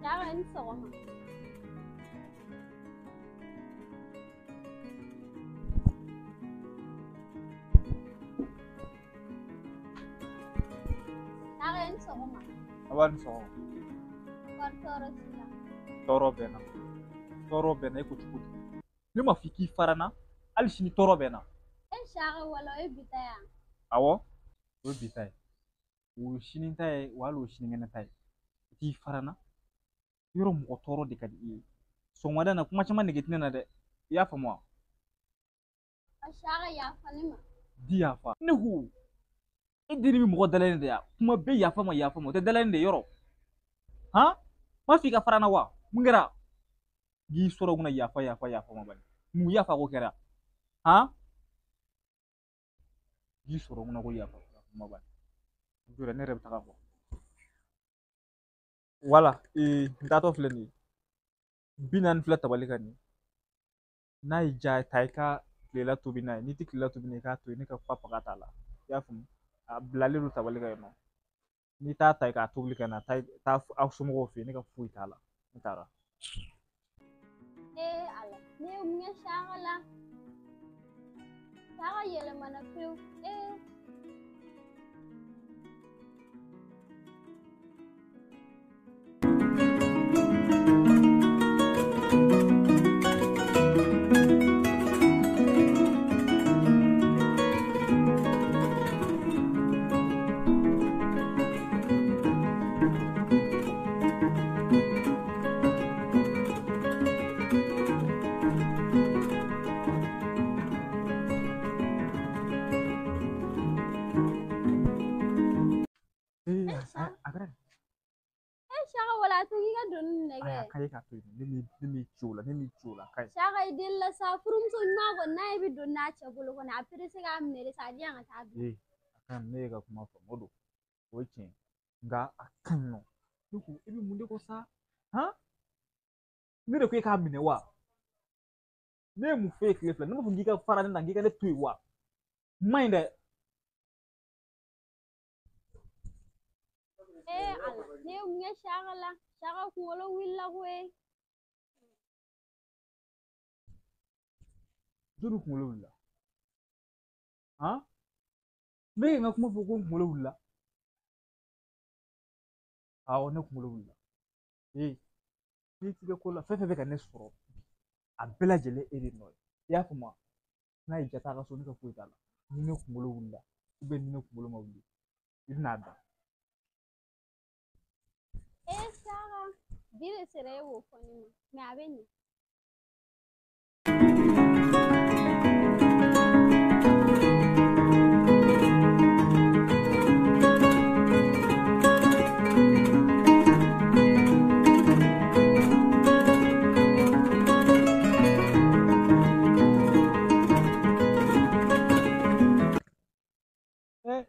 Shaga ni sɔgɔma. Shaga ni sɔgɔma. Aba ni sɔgɔma. Kɔri tɔɔrɔ t'i la. Tɔɔrɔ bɛ n na. Tɔɔrɔ bɛ n na, e ko cogo di? Ne ma fɔ i k'i fara n na, hali sini tɔɔrɔ bɛ n na. Shaga wala o ye bi ta yan. Awɔ, o ye bi ta ye. O ye sini ta ye, wa hali o ye sinikɛnɛ ta ye. I t'i fara n na. Yɔrɔ mɔgɔ tɔɔrɔ de ka di i ye. Sɔgɔmada in na kuma caman nege tɛ ne na dɛ. I y'a faamu wa? Shaga yafa ne ma. Di yafa. Ne ko e deni bɛ mɔgɔ dalen de ya. Kuma bɛɛ yafa ma yafa ma. O tɛ dalen de yɔrɔ. Han? M'a fɔ i ka fara n na wa? Mun kɛra? K'i sɔrɔ kunna yafa yafa yafa ma bani. Mun yafa ko kɛra? Han? K'i sɔrɔ kunna ko yafa yafa ma bani. Jɔrɔ ne yɛrɛ bɛ taga fɔ. Wala, n taatɔ filɛ nin ye. 40 filɛ tabali kan nin. N'a y'i diya ta i ka kilela tobi n'a ye. N'i tɛ kilela tobi n'a ye i k'a to yen ne ka paga t'a la. I y'a faamu? A bilalen don tabali kan yen nɔ. N'i t'a ta k'a tobili kɛ na taa aw somɔgɔw fɛ yen ne ka foyi t'a la. Ne taara. Ala, ne ye mun kɛ Shaga la? Shaga yɛlɛmana pewu. Shaga wala a to k'i ka doni nɛgɛ. A ka ye k'a to yen. Ne m'i ci o la, ne m'i ci o la. A ka ɲi. Shaga i deli la sa, furumuso ɲuman kɔni n'a ye bɛ don n'a cɛ bolo kɔni a perese k'a minɛ de sa a di yan ka taa dun. A ka ɲi ne ye ka kuma faamu o don. O ye tiɲɛ ye. Nka a ka ɲi nɔ. Ne ko e bɛ mun de ko sa? Han? Ne de ko e k'a minɛ wa? Ne ye mun f'e ye tile fila? Ne m'a fɔ k'i ka fara ne na k'i ka ne to yen wa? Ma ɲi dɛ. Ala, ne ye mun kɛ Shaga la? Shaga kunkolo wulila koyi. Joli kunkolo wulila? Han? Ne ye n ka kuma fɔ ko n kunkolo wulila? Awɔ, ne kunkolo wulila. N'i ti kɛ ko la, fɛn fɛn bɛ ka ne sɔrɔ, a bɛɛ lajɛlen e de nɔ ye. I y'a faamu wa? N'a y'i diya taa ka so ne ka foyi t'a la. Ni ne kunkolo wulila, ni ne kunkolo ma wuli, i bɛn'a dɔn. Shaga, bi de sera e b'o fɔ ne ma, a bɛ ɲɛ.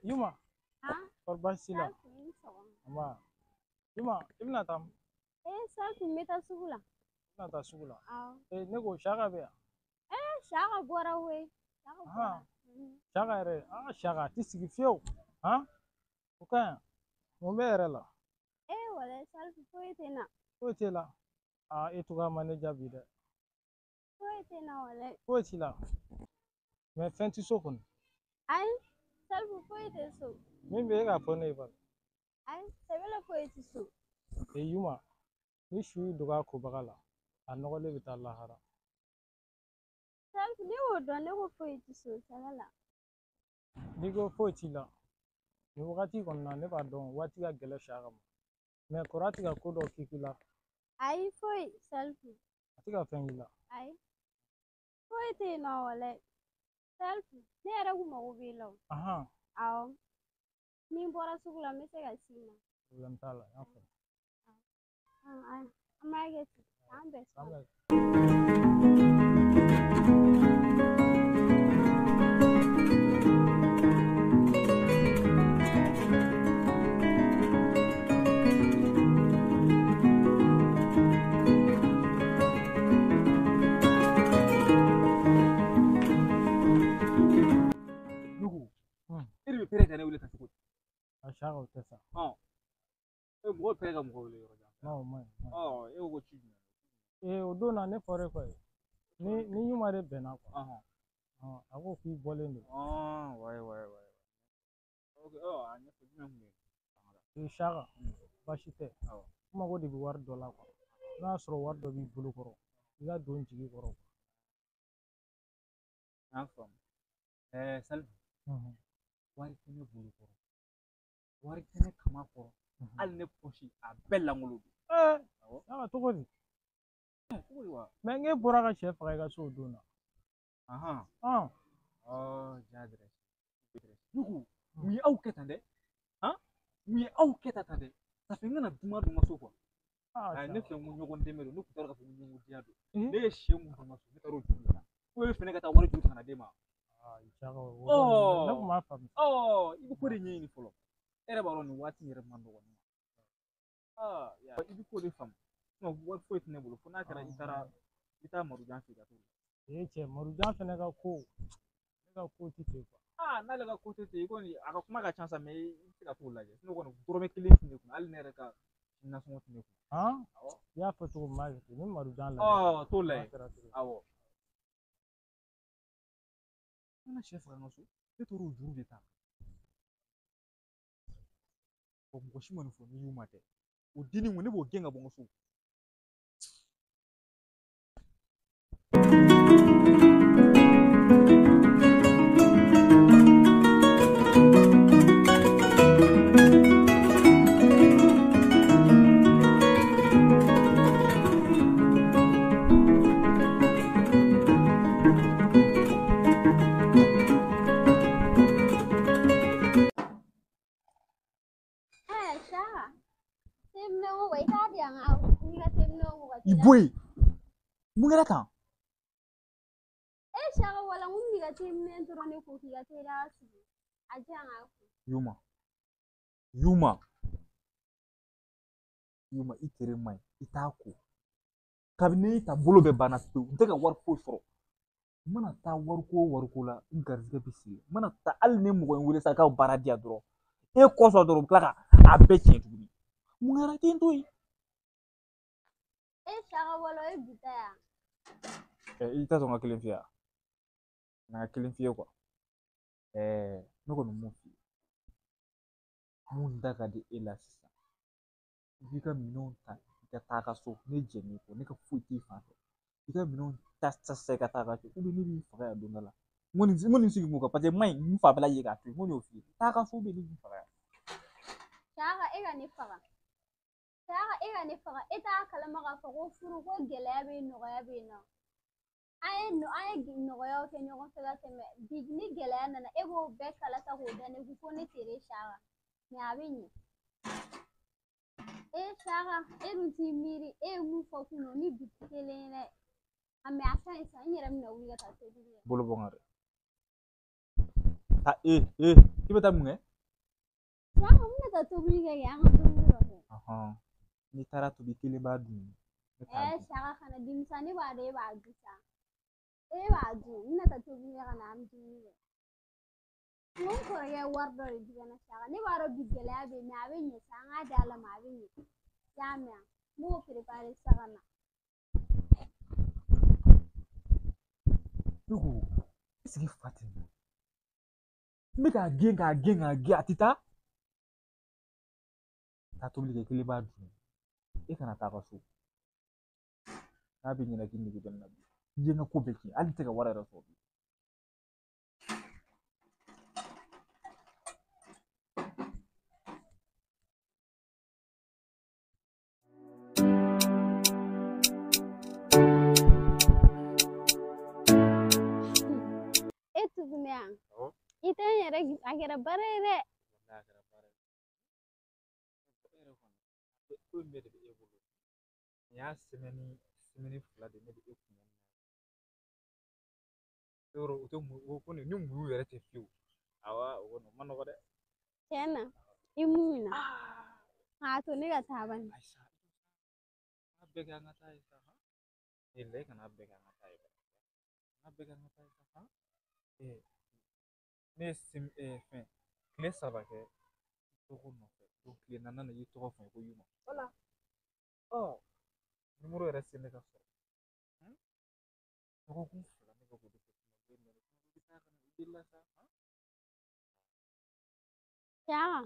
Yuma. Kɔri baasi t'i la? Sɔgɔma. Yuma, i bɛna taa min? Salif n bɛ taa sugu la. I bɛna taa sugu la? Awɔ. Ne ko Shaga bɛ yan. Shaga bɔra koyi. Shaga yɛrɛ, Shaga a tɛ sigi fiyewu. Han? O ka ɲi. Mun bɛ yɛrɛ la? Walayi Salif foyi tɛ n na. Foyi t'e la? E cogoya ma ne diya bi dɛ. Foyi tɛ n na walayi. Foyi t'i la? Mais fɛn tɛ so kɔni? Ayi, Salif foyi tɛ so. Min bɛ e k'a fɔ ne ye bani. Ayi, sɛbɛla foyi tɛ so. Yuma, ni su y'i dogo a kobaga la, a nɔgɔlen bɛ taa lahara. Salif, ne y'o dɔn, ne ko foyi tɛ so sɛbɛla. N'i ko foyi t'i la, nin wagati kɔni na ne b'a dɔn waati ka gɛlɛn Shaga ma. Mais kɔrɔ a tɛ ka ko dɔ k'i la. Ayi, foyi Salif. A tɛ ka fɛn k'i la. Ayi, foyi tɛ yen nɔ walayi. Salif, ne yɛrɛ kun mago b'i la o. Awɔ. Ni n bɔra sugu la n bɛ se ka s'i ma. Problème t'a la, n y'a faamu. An b'a kɛ ten, an bɛɛ sɔrɔ. E de bɛ pere ka ne wele ka cogo di? Shaga o tɛ sa. Mɔgɔ pere ka mɔgɔ wele yɔrɔ jan. o man ɲi. E ko ci jumɛn? O don na ne fɔra e kɔ ye ni ɲuman de bɛnna kuwa a ko k'i bɔlen don. Ok, a ɲɛfɔ jumɛn kun bɛ yen? Saka baasi tɛ n mago de bɛ wari dɔ la kuwa n'a y'a sɔrɔ wari dɔ b'i bolo kɔrɔ i ka don jigi kɔrɔ. N y'a faamu. Salifu, wari tɛ ne bolo kɔrɔ, wari tɛ ne kama kɔrɔ, hali ne posi a bɛɛ langolo don. Saka cogo di? Cogo di wa? Mɛ n'e bɔra ka sɛ faga i ka so o don na. Ja Dugu, mun ye aw kɛ tan dɛ? Mun ye aw kɛ tan dɛ? Ça fait n kana dunan don n ka so kuwa. Ne fɛ n ko ɲɔgɔn dɛmɛ don, ne tun t'a dɔn k'a fɔ ko ɲɔgɔn diya don. Ne ye sɛ mun don n ka so, ne taara o juru ta. Ko e fɛnɛ ka taa wari juru ta ka na d'e ma. Ne kun m'a faamu. I bɛ ko de ɲɛɲini fɔlɔ. E yɛrɛ b'a dɔn nin waati in yɛrɛ man nɔgɔn. I bɛ ko de faamu. Wari foyi tɛ ne bolo fo n'a kɛra i taa Marujan fɛ yen ka t'o la. Cɛ Marujan fɛnɛ ka ko ne ka ko tɛ ten kuwa. N'ale ka ko tɛ ten i kɔni a ka kuma ka ca sa mɛ i bɛ se ka t'o lajɛ. Ne kɔni dɔrɔmɛ kelen tun bɛ kun hali ne yɛrɛ ka nasɔngɔ tun bɛ kun. I y'a fɔ cogo min na ni Marujan lajɛ. T'o lajɛ. Awɔ. N ka sɛ faga n ka so ne t'o juru de ta. Mɔgɔ si ma nin fɔ n'i y'u ma tɛ o dini ne b'o gɛn ka bɔ n ka so. I bɔ yen mun kɛra tan? Saka wala n kun bɛ ka teminɛ dɔrɔn ne ko k'i ka teriya sigi a diyan ka ko. Yuma i tere man ɲi i t'a ko kabini i ta bolo bɛɛ banna pewu n tɛ ka wari foyi sɔrɔ n mana taa wariko la n garizigɛ bɛ sigi n mana taa hali ni mɔgɔ in wele sa k'aw baara diya dɔrɔn e kɔsɔn dɔrɔn u bɛ tila ka a bɛɛ tiɲɛ tuguni mun kɛra ten to yen. Saka wala o ye bi ta yan. I tɛ sɔn ka kelen fiyɛ wa? N ka kelen fiyɛ kuwa. Ne kɔni mun f'i ye mun da ka di e la sisan i b'i ka minɛnw ta i ka taa ka so ne jɛn'i kɔ ne ka foyi t'i fan fɛ i ka minɛnw ta sisan i ka taa ka so ne b'i faga yan don dɔ la n kɔni sigi m'o kan paseke maɲi n fa bɛɛ la ye k'a to yen n ko y'o f'i ye taa ka so ne b'i faga yan. Saka e ka ne faga. Saka e ka ne faga e t'a kalama k'a fɔ ko furu ko gɛlɛya bɛ yen nɔgɔya bɛ yen nɔ. An ye nɔgɔyaw kɛ ɲɔgɔn fɛ ka tɛmɛ bi ni gɛlɛya nana e b'o bɛɛ kala ta k'o da ne kun ko ne tere Saka mɛ a bɛ ɲɛ. Saka e dun t'i miiri e ye mun fɔ kunun ni bi tɛ kelen ye dɛ mɛ a ka ɲi sa n yɛrɛ bɛna wuli ka taa tobili kɛ. Bolo bɔ n ka dɛ. I bɛ taa mun kɛ? Saka n bɛna taa tobili kɛ an ka dumuni dɔ kɛ. N'i taara tobi kelen b'a dun. Saka kana dimisa ne b'a dɔn e b'a dun sa. E b'a dun n bɛna taa tobili kɛ ka na an bɛ dumuni kɛ. N kɔrɔkɛ wari dɔ de di ka na Saka ne b'a dɔn bi gɛlɛya bɛ yen mɛ a bɛ ɲɛ sa an k'a di Ala ma a bɛ ɲɛ. Y'a mɛn n b'o préparer Saka na. Dugu sigi fa tɛ n bɛ k'a gɛn a tɛ taa. Taa tobili kɛ kelen b'a dun e kana taa ka so n'a bɛ ɲɛna k'i nege bɛ n na bi i ye n ka ko bɛɛ tiɲɛ hali n tɛ ka wari yɛrɛ sɔrɔ bi. E tuguni yan i tɛ n yɛrɛ a kɛra baara ye dɛ. Ko in bɛɛ de bɛ e bolo nin y'a semaine fila de ne bɛ e kun yɔrɔ o tɛ o ko ni muru yɛrɛ tɛ fiyewu awɔ o kɔni o ma nɔgɔ dɛ. Tiɲɛ na i mun na k'a to ne ka taa bani. N'a bɛɛ kɛ an ka taa ye sa e kana bɛɛ kɛ an ka taa ye n'a bɛɛ kɛ an ka taa ye sa ne ye fɛn tile saba kɛ tɔgɔ nɔfɛ tile naani i tɔgɔ fɔ ko Yuma. ka se ne ka sɔrɔ dɔgɔkun 2 ne ka k'o de kɛ kuma bɛɛ nɛnɛ kuma bɛɛ i bɛ taa ka na i delila sa Siaga,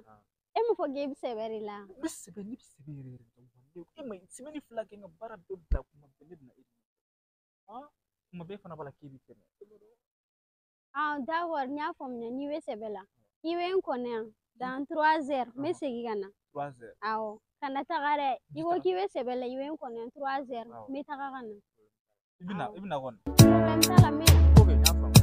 e mun fɔ k'e bɛ sɛbɛ de la? ne bɛ sɛbɛ yɛrɛ yɛrɛ de walahi e ma semaine 2 kɛ n ka baara bɛɛ bila kuma bɛɛ ne bɛna e de nɔfɛ kuma bɛɛ fana b'a la k'e bɛ tɛmɛ D'accord, n y'a faamuya n'i bɛ sɛbɛ la. I bɛ n kɔnɔ yan dans 3 heures n bɛ segin ka na. 3 heures Awɔ, kana taga dɛ. I ko k'i bɛ sɛbɛ la i bɛ n kɔnɔ yan 3 heures n bɛ taga ka na. i bɛ na kɔni Problème t'a la n bɛ na. ok n y'a faamu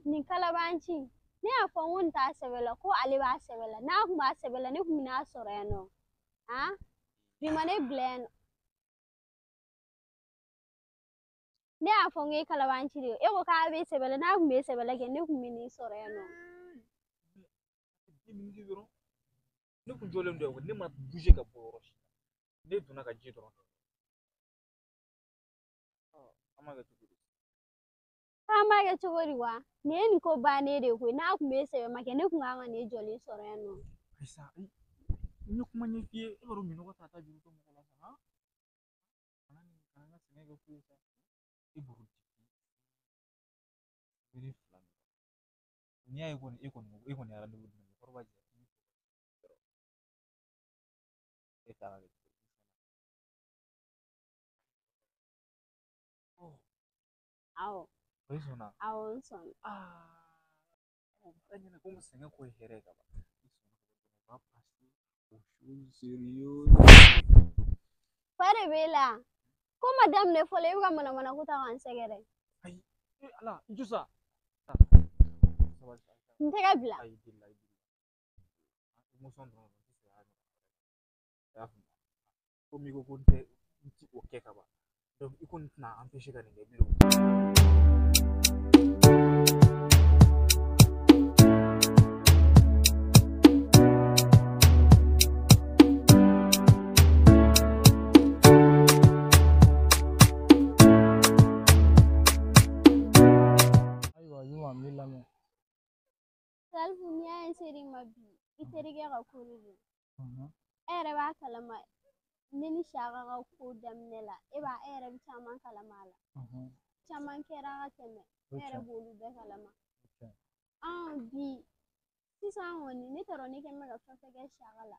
Nin kalabanci ne y'a fɔ n ko nin t'a sɛbɛ la ko ale b'a sɛbɛ la n'a kun b'a sɛbɛ la ne kun bɛ n'a sɔrɔ yan nɔ bi ma ne bila yan nɔ ne y'a fɔ n ko e kalabanci de e ko k'a bɛ sɛbɛ la n'a kun bɛ sɛbɛ la kɛ ne kun bɛ n'i sɔrɔ yan nɔ. 10 minutes dɔrɔn ne kun jɔlen don yan ne ma bouger ka bɔ yɔrɔ si ne donna ka ji dɔrɔn kɛ an b'a kɛ cogo di K'an b'a kɛ cogo di wa nin ye nin ko bannen de ye koyi n'a kun bɛ sɛbɛ ma kɛ ne kun kan ka n'e jɔlen sɔrɔ yan nɔ. Ayisa n ye kuma ɲɛf'i ye e b'a dɔn minɔgɔ ta ta juru to mɔgɔ la sa kana n ka sɛgɛn kɛ fu ye sa e b'o di ne 2 n'i y'a ye kɔni e kɔni ye rendez-vous di mɔgɔkɔrɔba jɛ e taara kɛ Awɔ o sɔnna awɔ n sɔnna. an ɲɛna ko n sɛgɛn ko ye hɛrɛ ka ban i sɔnna ka bɔ va passer aux choses sérieuses Fa de b'e la ko ma daminɛ fɔlɔ i bɛ ka manamana ko ta k'an sɛgɛrɛ. ayi ala i jɔ sa N tɛgɛ bila. ayi deli émotion dɔrɔn tɛ se ka i y'a faamu komi i ko ko n ti o kɛ ka ban donc i kɔni tɛna empêcher ka nin kɛ bilen ayiwa Yuma n b'i lamɛn. Salifu n'i y'a ye n ser'i ma bi i terikɛ ka ko de don. E yɛrɛ b'a kalama ne ni Siaga ka ko daminɛ la e yɛrɛ bɛ caman kalama a la. Caman kɛra ka tɛmɛ e yɛrɛ b'olu bɛɛ kalama. Bi sisan kɔni ne t'a dɔn ne kɛlen bɛ ka fɛn fɛn kɛ Siaga la.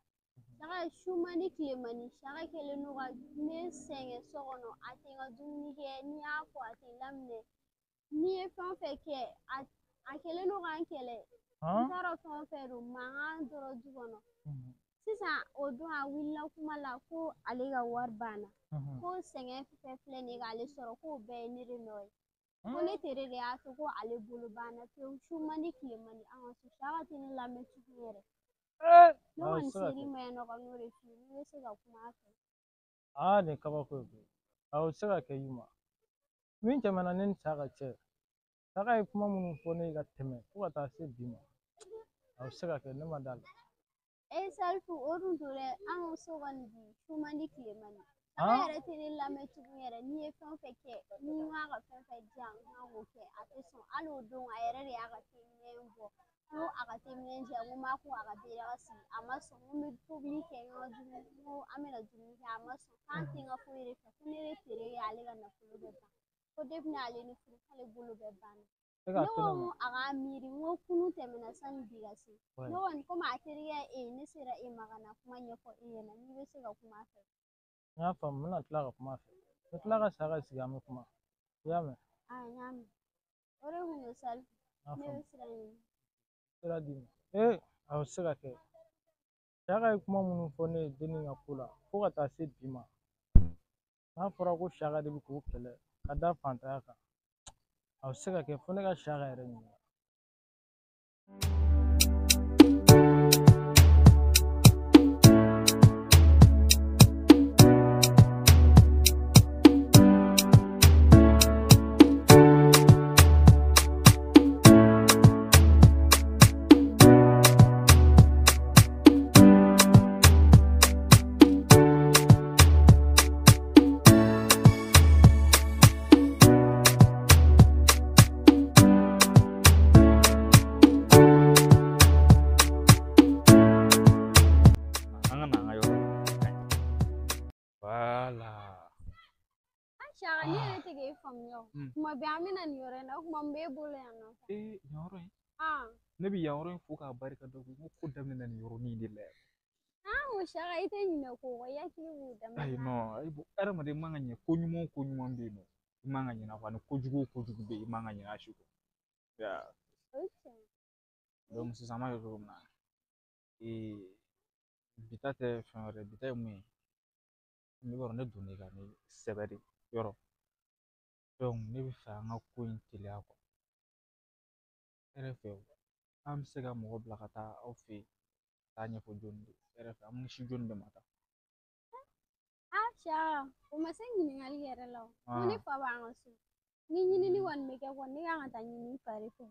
Siaga su ma ni tile ma ni Siaga kɛlen don ka ne sɛgɛn so kɔnɔ a tɛ n ka dumuni kɛ n'i y'a fɔ a tɛ laminɛ n'i ye fɛn o fɛn kɛ a kɛlen don k'an kɛlɛ n t'a dɔn fɛn o fɛn don mankan dɔrɔn du kɔnɔ. Sisan o don a wulila kuma la ko ale ka wari banna ko sɛgɛn fɛn filɛ nin ye k'ale sɔrɔ k'o bɛɛ ye ne de nɔ ye ko ne tere de y'a to ko ale bolo banna pewu su man di tile man di an ka so Siaga tɛ ne lamɛn tugun yɛrɛ ne kɔni ser'i ma yan nɔ ka n'o de f'i ye n'i bɛ se ka kuma a fɛ. Nin kabako ye koyi a bɛ se ka kɛ Yuma min tɛmɛna ne ni Siaga cɛ Siaga ye kuma minnu fɔ ne ye ka tɛmɛ fo ka taa se bi ma a bɛ se ka kɛ ne ma d'a la. Salifu o dun to dɛ an ka so kɔni bi su man di tile man di Siaga yɛrɛ tɛ ne lamɛn tugun yɛrɛ n'i ye fɛn o fɛn kɛ ni n k'a ka fɛn fɛn di yan n kan k'o kɛ a tɛ sɔn hali o don a yɛrɛ de y'a ka teminɛ bɔ n ko a ka teminɛ di yan n ko n b'a ko a ka teriya sigi a ma sɔn n ko n bɛ tobili kɛ n ka dumuni n ko an bɛna dumuni kɛ a ma sɔn k'an tɛ n ka foyi de fɛ ko ne de tere ye ale ka nafolo bɛ ban ko depuis n'ale ni furu k'ale bolo bɛ banna. Ne ko n ko a k'a miiri n ko kunun tɛmɛna sanni bi ka se ne kɔni komi a terikɛ ne sera e ma ka na kuma ɲɛfɔ e ɲɛna n'i bɛ se ka kuma a fɛ. N y'a faamu n bɛna tila ka kuma a fɛ n bɛ tila ka Siaga sigi an bɛ kuma i y'a mɛn. N y'a mɛn o de kun don Salifu ne bɛ sira ɲini. Sira d'i ma a bɛ se ka kɛ Saka ye kuma minnu fɔ ne ye denni ka ko la fo ka taa se bi ma n'a fɔra ko saka de bɛ k'o kɛlɛ ka da fantanya kan a bɛ se ka kɛ fo ne ka saka yɛrɛ ɲininka an ka na an ka yɔrɔ wala Shaka ne yɛrɛ tɛ k'e faamuya o. Tuma bɛɛ an bɛna nin yɔrɔ in na o kuma n b'e bolo yan nɔ. yan yɔrɔ in Ah, ne bɛ yan yɔrɔ in fo k'a barika da n ko ko daminɛ nin yɔrɔnin de la yan o Shaka i tɛ ɲinɛ ko kɔ i hakili b'u ayi daminɛ. nɔn ayi bɔn adamaden man ka ɲɛ ko ɲuman o ko ɲuman bɛ yen nɔ i man ka ɲinɛ a kɔ ani kojugu o kojugu bɛ yen i man ka ɲinɛ a si kɔ O ye tiɲɛ ye. donc sisan an b'a kɛ cogo min na bi ta tɛ fɛn wɛrɛ ye bi ta ye mun ye ne b'a dɔn ne donn'i kan ni sɛbɛ de yɔrɔ donc ne bɛ fɛ an ka ko in teliya kɔ e yɛrɛ fɛ an bɛ se ka mɔgɔ bila ka taa aw fɛ yen ka taa ɲɛfɔ jɔnni de e yɛrɛ fɛ an bɛ si jɔnni de ma taa Shaka o ma se ɲininkali yɛrɛ la o. Ko ne fa b'an ka so. Ni ɲinini kɔni bɛ kɛ kɔni ne kan ka taa ɲini fa de fɛ.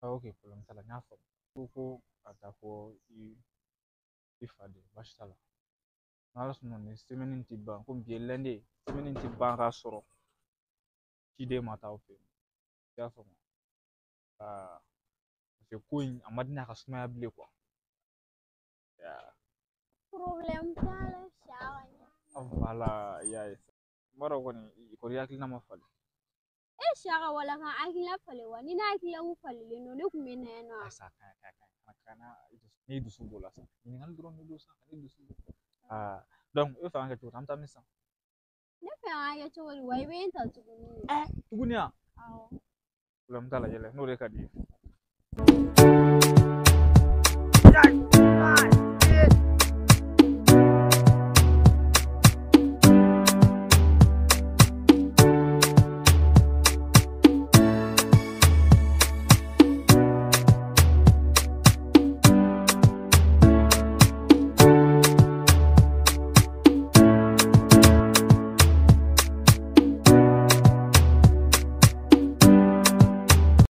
ok problème t'a la n y'a faamu ko ka taa fɔ i fa de baasi t'a la n'ala sɔnna ni semaine tɛ ban komi bi ye lundi ye semaine tɛ ban k'a sɔrɔ ciden ma taa aw fɛ yen i y'a faamu parce que ko in a ma di ne a ka sumaya bilen quoi Problème t'a la Shaka. voilà i y'a ye n b'a dɔn kɔni hakilina ma falen Shaka wala kan hakilina falen wa ni ne hakilina kun falelen don ne kun bɛ na yan nɔ. sa kana ne dusu b'o la sa ɲininkali dɔrɔn de don sa ne dusu b'o donc e bɛ fɛ an ka kɛ cogo di an bɛ taa min san Ne fɛ an ka kɛ cogo di wa i bɛ n ta tuguni. tuguni yan Awɔ. problème t'a la yɛlɛ n'o de ka di i ye